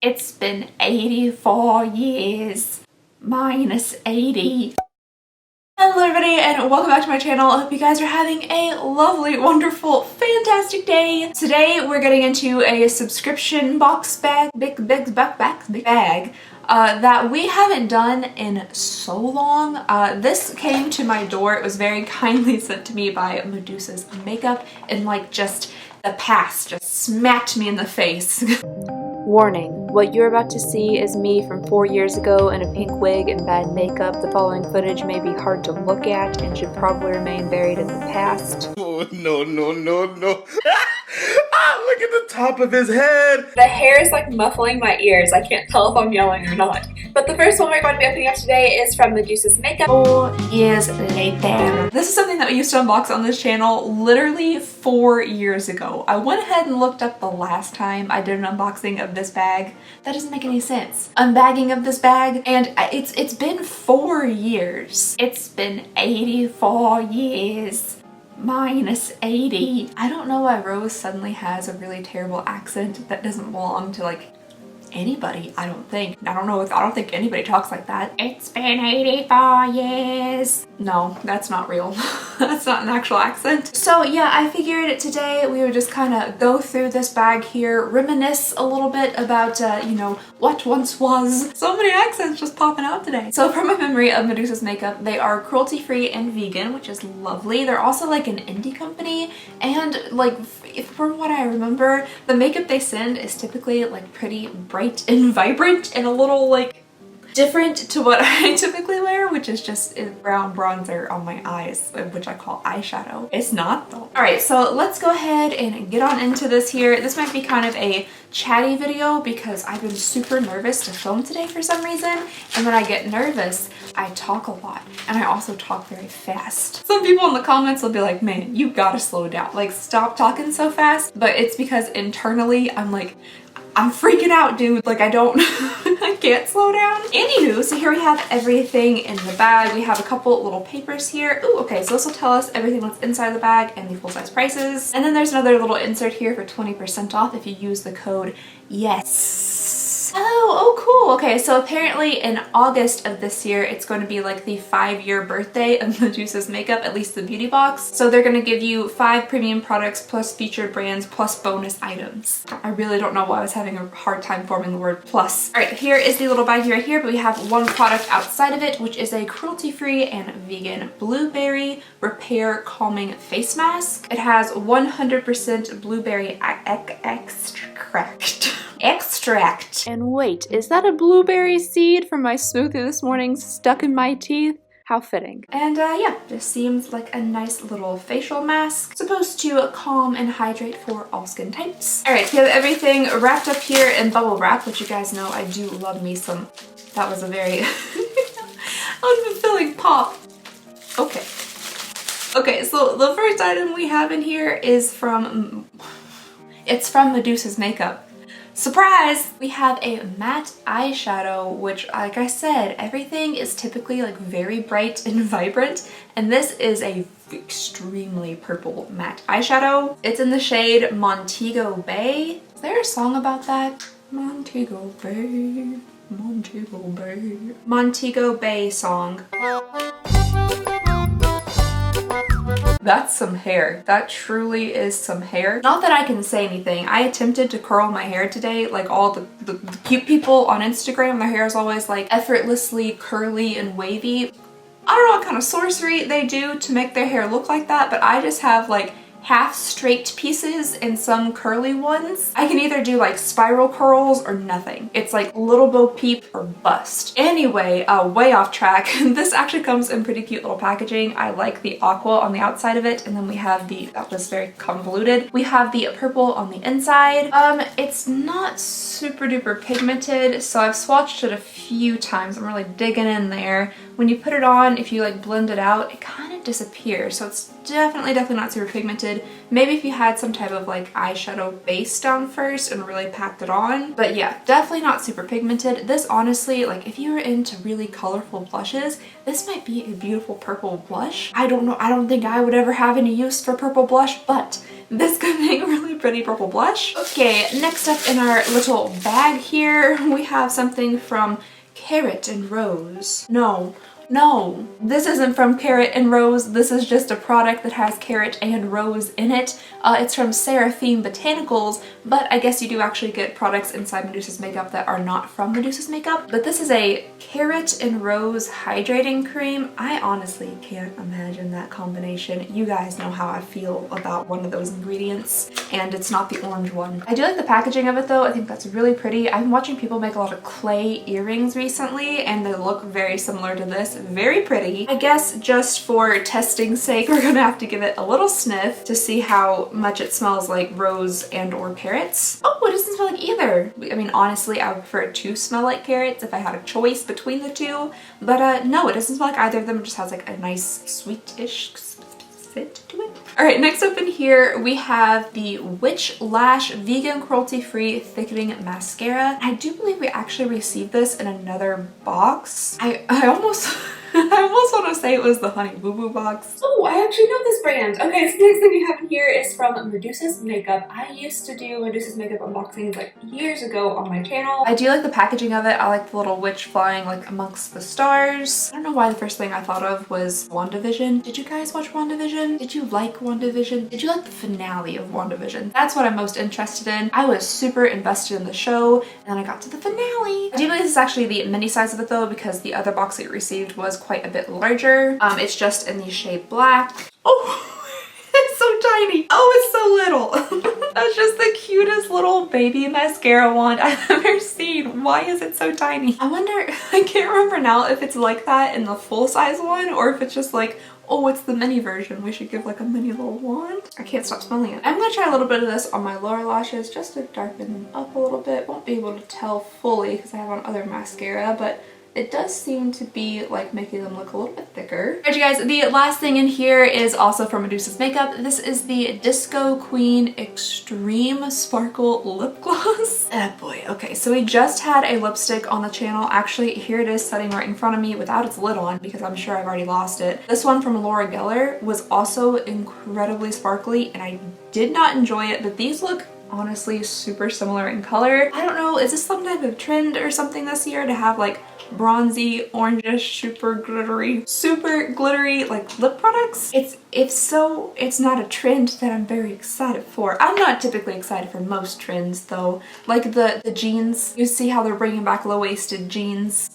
It's been 84 years. Minus 80. Hello everybody and welcome back to my channel. I hope you guys are having a lovely, wonderful, fantastic day. Today we're getting into a subscription box bag, big bag that we haven't done in so long. This came to my door. It was very kindly sent to me by Medusa's Makeup, and like just the past just smacked me in the face. Warning, what you're about to see is me from 4 years ago in a pink wig and bad makeup. The following footage may be hard to look at and should probably remain buried in the past. Oh, no. Look at the top of his head. The hair is like muffling my ears. I can't tell if I'm yelling or not. But the first one we're going to be opening up today is from Medusa's Makeup. 4 years later. This is something that we used to unbox on this channel literally 4 years ago. I went ahead and looked up the last time I did an unboxing of this bag. That doesn't make any sense. Unbagging of this bag, and it's been 4 years. It's been 84 years. Minus 80. I don't know why Rose suddenly has a really terrible accent that doesn't belong to like anybody, I don't think. I don't think anybody talks like that. It's been 84 years. No, that's not real. That's not an actual accent. So yeah, I figured today we would just kind of go through this bag here, reminisce a little bit about, you know, what once was. So many accents just popping out today. So from my memory of Medusa's Makeup, they are cruelty-free and vegan, which is lovely. They're also like an indie company, and like from what I remember, the makeup they send is typically like pretty bright and vibrant and a little like different to what I typically wear, which is just brown bronzer on my eyes, which I call eyeshadow. It's not though. Alright, so let's go ahead and get on into this here. This might be kind of a chatty video because I've been super nervous to film today for some reason, and when I get nervous, I talk a lot, and I also talk very fast. Some people in the comments will be like, man, you gotta slow down, like stop talking so fast, but it's because internally I'm like, I'm freaking out, dude. Like I I can't slow down. Anywho, so here we have everything in the bag. We have a couple little papers here. Ooh, okay, so this will tell us everything that's inside the bag and the full-size prices. And then there's another little insert here for 20% off if you use the code YES. Oh, cool. Okay, so apparently in August of this year, it's going to be like the 5-year birthday of Medusa's Makeup, at least the beauty box. So they're going to give you 5 premium products plus featured brands plus bonus items. I really don't know why I was having a hard time forming the word plus. All right, here is the little bag right here, but we have one product outside of it, which is a cruelty-free and vegan blueberry repair calming face mask. It has 100% blueberry extract. And wait, is that a blueberry seed from my smoothie this morning stuck in my teeth? How fitting. And yeah, just seems like a nice little facial mask. Supposed to calm and hydrate for all skin types. Alright, so you have everything wrapped up here in bubble wrap, which you guys know I do love me some. That was a very unfulfilling pop. Okay. Okay, so the first item we have in here is from Medusa's Makeup. Surprise! We have a matte eyeshadow, which like I said, everything is typically like very bright and vibrant, and this is a extremely purple matte eyeshadow. It's in the shade Montego Bay. Is there a song about that? Montego Bay, Montego Bay. Montego Bay song. That's some hair. That truly is some hair. Not that I can say anything. I attempted to curl my hair today, like all the cute people on Instagram, their hair is always like effortlessly curly and wavy. I don't know what kind of sorcery they do to make their hair look like that, but I just have like half straight pieces and some curly ones. I can either do like spiral curls or nothing. It's like little Bo Peep or bust. Anyway, way off track. This actually comes in pretty cute little packaging. I like the aqua on the outside of it, and then we have that was very convoluted. We have the purple on the inside. It's not super duper pigmented, so I've swatched it a few times. I'm really digging in there. When you put it on, if you like blend it out, it kind of disappear. So it's definitely not super pigmented. Maybe if you had some type of like eyeshadow base down first and really packed it on. But yeah, definitely not super pigmented. This honestly, like if you were into really colorful blushes, this might be a beautiful purple blush. I don't know, I don't think I would ever have any use for purple blush, but this could make a really pretty purple blush. Okay, next up in our little bag here, we have something from Carrot and Rose. No, this isn't from Carrot and Rose. This is just a product that has carrot and rose in it. It's from Seraphine Botanicals, but I guess you do actually get products inside Medusa's makeup that are not from Medusa's makeup. But this is a carrot and rose hydrating cream. I honestly can't imagine that combination. You guys know how I feel about one of those ingredients, and it's not the orange one. I do like the packaging of it though. I think that's really pretty. I've been watching people make a lot of clay earrings recently, and they look very similar to this. Very pretty. I guess just for testing's sake, we're gonna have to give it a little sniff to see how much it smells like rose and or carrots. Oh, it doesn't smell like either. I mean, honestly, I would prefer it to smell like carrots if I had a choice between the two, but no, it doesn't smell like either of them. It just has like a nice sweetish fit to it. Alright, next up in here we have the Witch Lash Vegan Cruelty-Free Thickening Mascara. I do believe we actually received this in another box. I almost I almost want to say it was the Honey Boo Boo box. Oh, I actually know this brand. Okay, so the next thing we have here is from Medusa's Makeup. I used to do Medusa's Makeup unboxings like years ago on my channel. I do like the packaging of it. I like the little witch flying like amongst the stars. I don't know why the first thing I thought of was WandaVision. Did you guys watch WandaVision? Did you like WandaVision? Did you like the finale of WandaVision? That's what I'm most interested in. I was super invested in the show, and then I got to the finale. I do believe this is actually the mini size of it though, because the other box that you received was quite a bit larger. It's just in the shade black. Oh, it's so tiny. Oh, it's so little. That's just the cutest little baby mascara wand I've ever seen. Why is it so tiny? I wonder, I can't remember now if it's like that in the full size one or if it's just like, oh, it's the mini version. We should give like a mini little wand. I can't stop smelling it. I'm gonna try a little bit of this on my lower lashes just to darken them up a little bit. Won't be able to tell fully because I have on other mascara, but it does seem to be like making them look a little bit thicker. Alright you guys, the last thing in here is also from Medusa's Makeup. This is the Disco Queen Extreme Sparkle Lip Gloss. Oh boy, okay, so we just had a lipstick on the channel. Actually, here it is sitting right in front of me without its lid on because I'm sure I've already lost it. This one from Laura Geller was also incredibly sparkly and I did not enjoy it, but these look honestly super similar in color. I don't know, is this some type of trend or something this year to have like bronzy, orangish, super glittery like lip products? If so, it's not a trend that I'm very excited for. I'm not typically excited for most trends though. Like the jeans, you see how they're bringing back low-waisted jeans.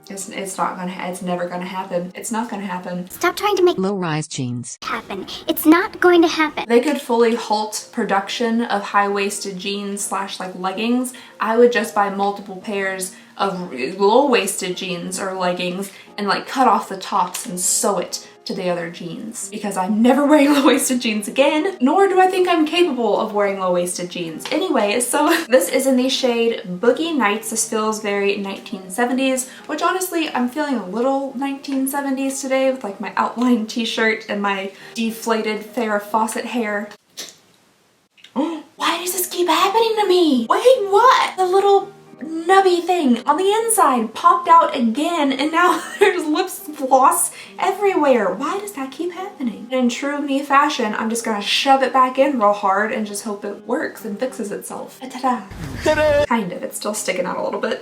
It's never gonna happen. It's not gonna happen. Stop trying to make low-rise jeans happen. It's not going to happen. They could fully halt production of high-waisted jeans slash like leggings. I would just buy multiple pairs of low-waisted jeans or leggings and like cut off the tops and sew it to the other jeans because I'm never wearing low-waisted jeans again, nor do I think I'm capable of wearing low-waisted jeans. Anyway, so this is in the shade Boogie Nights. This feels very 1970s, which honestly I'm feeling a little 1970s today with like my outline t-shirt and my deflated Farrah Fawcett hair. Why does this keep happening to me? Wait, what? The little nubby thing on the inside popped out again and now there's lip gloss everywhere. Why does that keep happening? In true me fashion, I'm just gonna shove it back in real hard and just hope it works and fixes itself. Ta-da! Kind of, it's still sticking out a little bit.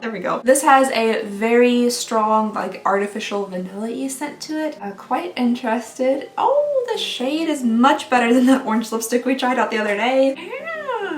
There we go. This has a very strong like artificial vanilla-y scent to it. Quite interested. Oh, the shade is much better than that orange lipstick we tried out the other day.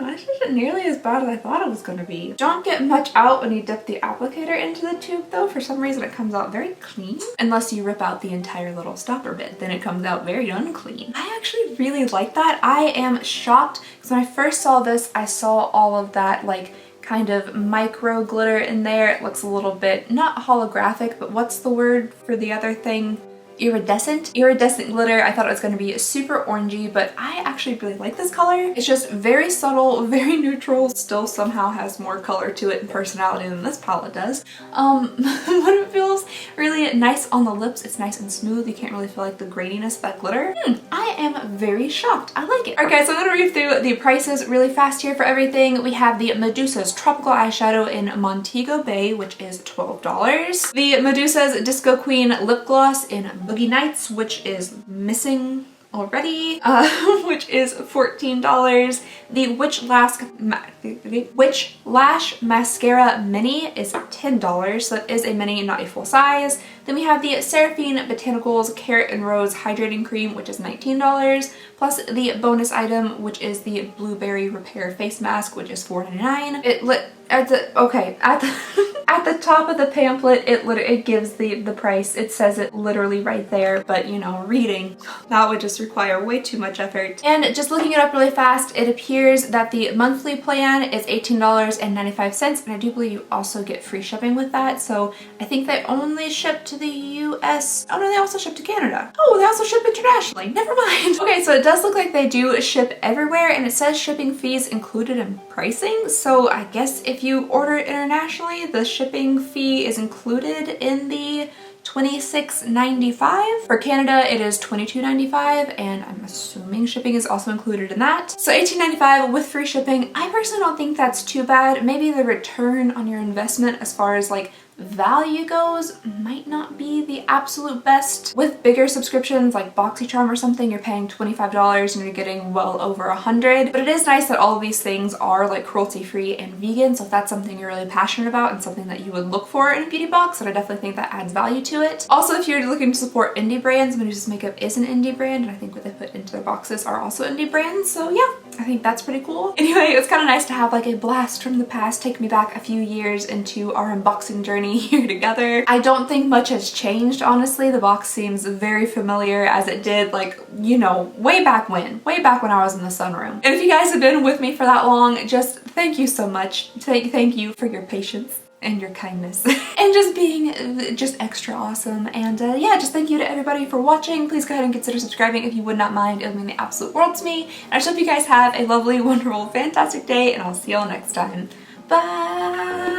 This isn't nearly as bad as I thought it was going to be. Don't get much out when you dip the applicator into the tube though. For some reason it comes out very clean. Unless you rip out the entire little stopper bit, then it comes out very unclean. I actually really like that. I am shocked because when I first saw this, I saw all of that like kind of micro glitter in there. It looks a little bit, not holographic, but what's the word for the other thing? iridescent glitter. I thought it was going to be super orangey, but I actually really like this color. It's just very subtle, very neutral, still somehow has more color to it and personality than this palette does. But it feels really nice on the lips. It's nice and smooth. You can't really feel like the graininess of that glitter. I am very shocked. I like it. Okay, so I'm gonna read through the prices really fast here for everything. We have the Medusa's Tropical Eyeshadow in Montego Bay, which is $12. The Medusa's Disco Queen Lip Gloss in Boogie Nights, which is missing already, which is $14. The Witch Lash Mascara Mini is $10, so that is a mini, not a full size. Then we have the Seraphine Botanicals Carrot and Rose Hydrating Cream, which is $19, plus the bonus item, which is the Blueberry Repair Face Mask, which is $4.99. At the top of the pamphlet, it gives the price. It says it literally right there, but you know, reading, that would just require way too much effort. And just looking it up really fast, it appears that the monthly plan is $18.95, and I do believe you also get free shipping with that. So I think they only ship to the US. Oh no, they also ship to Canada. Oh, they also ship internationally. Never mind. Okay, so it does look like they do ship everywhere, and it says shipping fees included in pricing. So I guess if you order it internationally, the shipping fee is included in the $26.95. For Canada, it is $22.95, and I'm assuming shipping is also included in that. So $18.95 with free shipping. I personally don't think that's too bad. Maybe the return on your investment as far as like value goes might not be the absolute best. With bigger subscriptions like BoxyCharm or something, you're paying $25 and you're getting well over $100. But it is nice that all of these things are like cruelty free and vegan, so if that's something you're really passionate about and something that you would look for in a beauty box, then I definitely think that adds value to it. Also, if you're looking to support indie brands, Medusa's Makeup is an indie brand, and I think what they put into their boxes are also indie brands, so yeah, I think that's pretty cool. Anyway, it's kind of nice to have like a blast from the past take me back a few years into our unboxing journey here together. I don't think much has changed, honestly. The box seems very familiar as it did, like, you know, way back when I was in the sunroom. And if you guys have been with me for that long, just thank you so much. Thank you for your patience and your kindness and just being just extra awesome. And yeah, just thank you to everybody for watching. Please go ahead and consider subscribing if you would not mind. It would mean the absolute world to me. And I just hope you guys have a lovely, wonderful, fantastic day, and I'll see y'all next time. Bye!